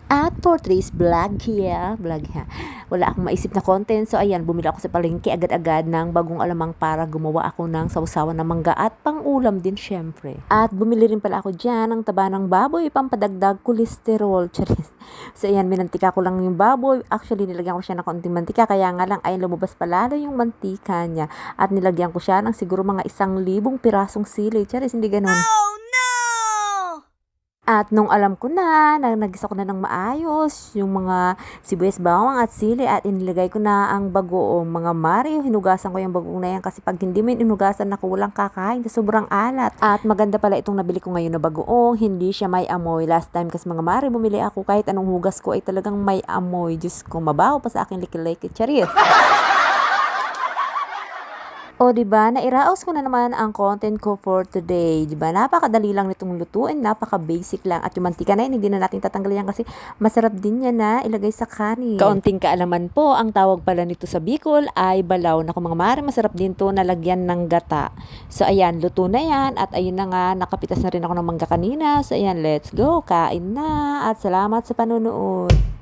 At for today's vlog here, wala akong maisip na content. So ayan, bumili ako sa palengke agad-agad ng bagong alamang para gumawa ako ng sausawan ng mangga at pang-ulam din syempre. At bumili rin pala ako dyan ng taba ng baboy, pampadagdag kolesterol. Charis. So ayan, minantika ko lang yung baboy. Actually, nilagyan ko siya ng konting mantika, kaya nga lang ay lumabas palalo yung mantika niya. At nilagyan ko siya ng siguro mga 1,000 pirasong sili. Charis, hindi ganun. At nung alam ko na nagisa ko na ng maayos yung mga sibuyas, bawang at sili at inilagay ko na ang bagoong mga Mario. Hinugasan ko yung bagoong na yan kasi pag hindi mo inugasan na kulang kakain sa sobrang alat. At maganda pala itong nabili ko ngayon na bagoong, hindi siya may amoy. Last time kasi mga Mario, bumili ako kahit anong hugas ko ay talagang may amoy. Diyos ko, mabaho pa sa aking liki-liki. Charis. O, diba, nairaos ko na naman ang content ko for today. Diba, napakadali lang nitong lutuin, napaka-basic lang. At yung mantika na yun, hindi na natin tatanggalin yan kasi masarap din yan na ilagay sa kanin. Kaunting kaalaman po, ang tawag pala nito sa Bicol ay balaw. Naku mga mare, masarap din to nalagyan ng gata. So, ayan, luto na yan. At ayun na nga, nakapitas na rin ako ng mangga kanina. So, ayan, let's go, kain na. At salamat sa panonood.